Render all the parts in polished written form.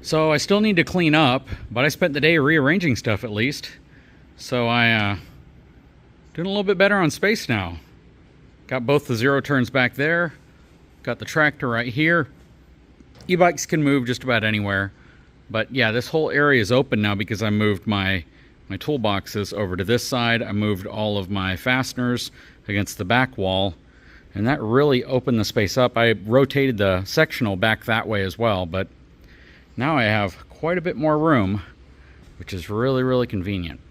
So I still need to clean up, but I spent the day rearranging stuff at least. So I doing a little bit better on space now. Got both the zero turns back there. Got the tractor right here. E-bikes can move just about anywhere. But yeah, this whole area is open now because I moved my toolboxes over to this side. I moved all of my fasteners against the back wall. And that really opened the space up. I rotated the sectional back that way as well, but now I have quite a bit more room, which is really, really convenient.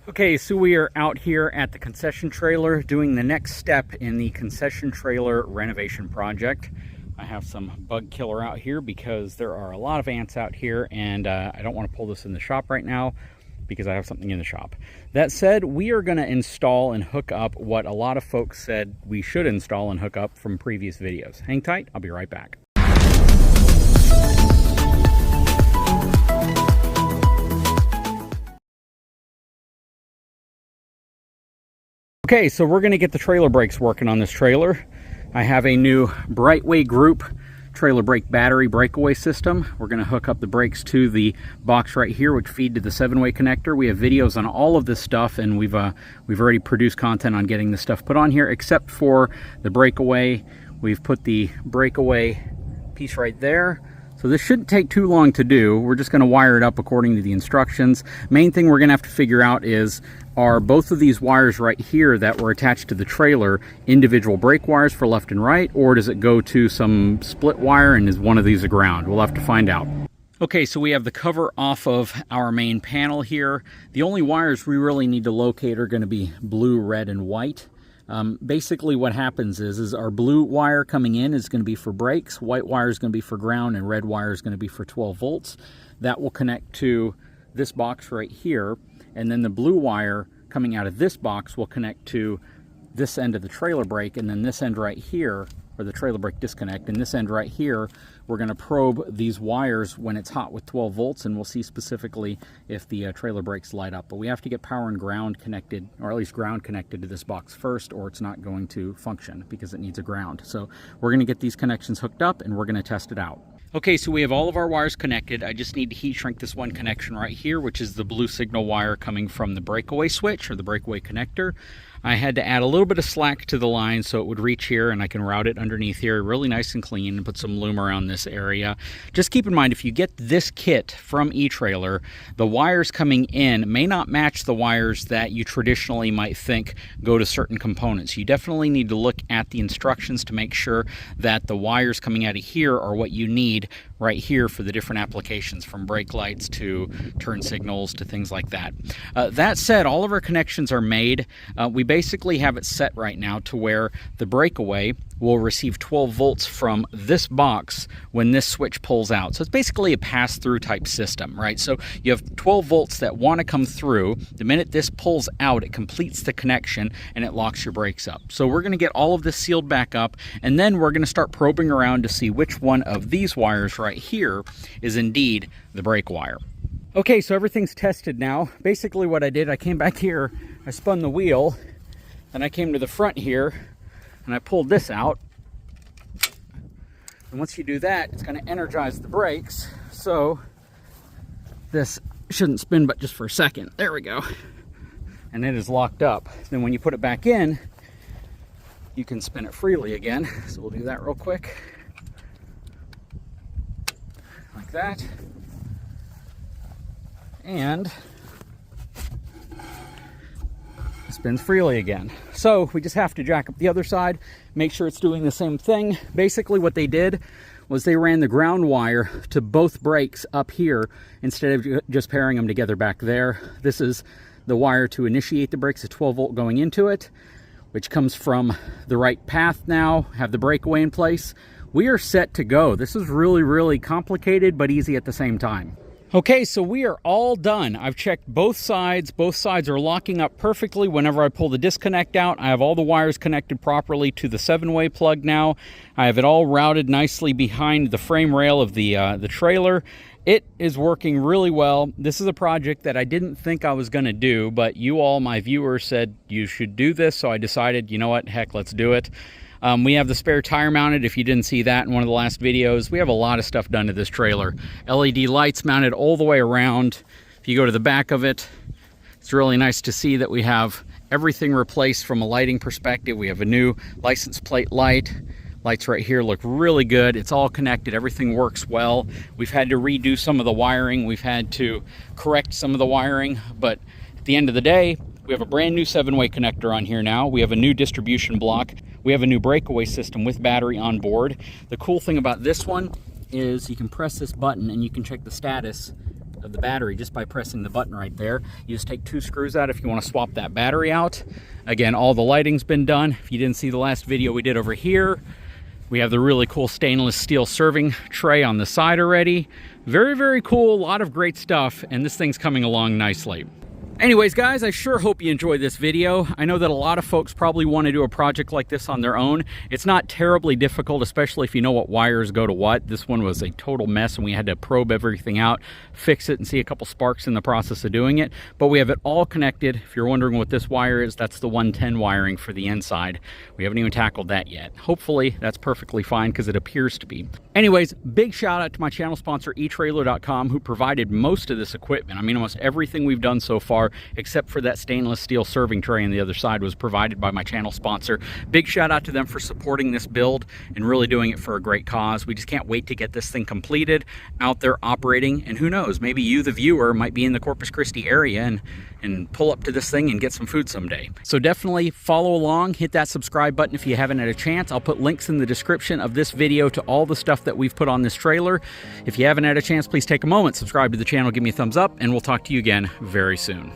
Okay, so we are out here at the concession trailer doing the next step in the concession trailer renovation project. I have some bug killer out here because there are a lot of ants out here, and I don't want to pull this in the shop right now because I have something in the shop. That said, we are going to install and hook up what a lot of folks said we should install and hook up from previous videos. Hang tight, I'll be right back. Okay, so we're going to get the trailer brakes working on this trailer. I have a new Breakaway group trailer brake battery breakaway system. We're going to hook up the brakes to the box right here, which feed to the 7-way connector. We have videos on all of this stuff, and we've already produced content on getting this stuff put on here, except for the breakaway. We've put the breakaway piece right there. So this shouldn't take too long to do. We're just going to wire it up according to the instructions. Main thing we're going to have to figure out is, are both of these wires right here that were attached to the trailer individual brake wires for left and right, or does it go to some split wire and is one of these a ground? We'll have to find out. Okay, so we have the cover off of our main panel here. The only wires we really need to locate are going to be blue, red, and white. Basically what happens is our blue wire coming in is going to be for brakes, white wire is going to be for ground, and red wire is going to be for 12 volts. That will connect to this box right here, and then the blue wire coming out of this box will connect to this end of the trailer brake, and then this end right here, or the trailer brake disconnect, and this end right here, we're going to probe these wires when it's hot with 12 volts, and we'll see specifically if the trailer brakes light up. But we have to get power and ground connected, or at least ground connected to this box first, or it's not going to function because it needs a ground. So we're going to get these connections hooked up, and we're going to test it out. Okay, so we have all of our wires connected. I just need to heat shrink this one connection right here, which is the blue signal wire coming from the breakaway switch, or the breakaway connector. I had to add a little bit of slack to the line so it would reach here, and I can route it underneath here really nice and clean and put some loom around this area. Just keep in mind, if you get this kit from eTrailer, the wires coming in may not match the wires that you traditionally might think go to certain components. You definitely need to look at the instructions to make sure that the wires coming out of here are what you need right here for the different applications, from brake lights to turn signals to things like that. That said, all of our connections are made. We basically have it set right now to where the breakaway will receive 12 volts from this box when this switch pulls out. So it's basically a pass-through type system, right? So you have 12 volts that want to come through. The minute this pulls out, it completes the connection and it locks your brakes up. So we're going to get all of this sealed back up, and then we're going to start probing around to see which one of these wires right here is indeed the brake wire. Okay, so everything's tested now. Basically what I did, I came back here, I spun the wheel, and I came to the front here, and I pulled this out. And once you do that, it's going to energize the brakes. So this shouldn't spin but just for a second. There we go. And it is locked up. Then when you put it back in, you can spin it freely again. So we'll do that real quick. Like that. And it spins freely again. So we just have to jack up the other side, make sure it's doing the same thing. Basically what they did was they ran the ground wire to both brakes up here instead of just pairing them together back there. This is the wire to initiate the brakes, a 12 volt going into it, which comes from the right path now, have the breakaway in place. We are set to go. This is really, really complicated, but easy at the same time. Okay, so we are all done. I've checked both sides. Both sides are locking up perfectly. Whenever I pull the disconnect out, I have all the wires connected properly to the 7-way plug now. I have it all routed nicely behind the frame rail of the trailer. It is working really well. This is a project that I didn't think I was going to do, but you all, my viewers, said you should do this, so I decided, you know what, heck, let's do it. We have the spare tire mounted, if you didn't see that in one of the last videos. We have a lot of stuff done to this trailer. LED lights mounted all the way around. If you go to the back of it, it's really nice to see that we have everything replaced from a lighting perspective. We have a new license plate light. Lights right here look really good. It's all connected. Everything works well. We've had to redo some of the wiring. We've had to correct some of the wiring, but at the end of the day, we have a brand new 7-way connector on here now. We have a new distribution block. We have a new breakaway system with battery on board. The cool thing about this one is you can press this button and you can check the status of the battery just by pressing the button right there. You just take 2 screws out if you want to swap that battery out. Again, all the lighting's been done. If you didn't see the last video we did over here, we have the really cool stainless steel serving tray on the side already. Very, very cool, a lot of great stuff, and this thing's coming along nicely. Anyways, guys, I sure hope you enjoyed this video. I know that a lot of folks probably want to do a project like this on their own. It's not terribly difficult, especially if you know what wires go to what. This one was a total mess, and we had to probe everything out, fix it, and see a couple sparks in the process of doing it. But we have it all connected. If you're wondering what this wire is, that's the 110 wiring for the inside. We haven't even tackled that yet. Hopefully, that's perfectly fine because it appears to be. Anyways, big shout out to my channel sponsor, etrailer.com, who provided most of this equipment. I mean, almost everything we've done so far, except for that stainless steel serving tray on the other side, was provided by my channel sponsor. Big shout out to them for supporting this build and really doing it for a great cause. We just can't wait to get this thing completed, out there operating, and who knows, maybe you, the viewer, might be in the Corpus Christi area and pull up to this thing and get some food someday. So definitely follow along, hit that subscribe button if you haven't had a chance. I'll put links in the description of this video to all the stuff that we've put on this trailer. If you haven't had a chance, please take a moment, subscribe to the channel, give me a thumbs up, and we'll talk to you again very soon.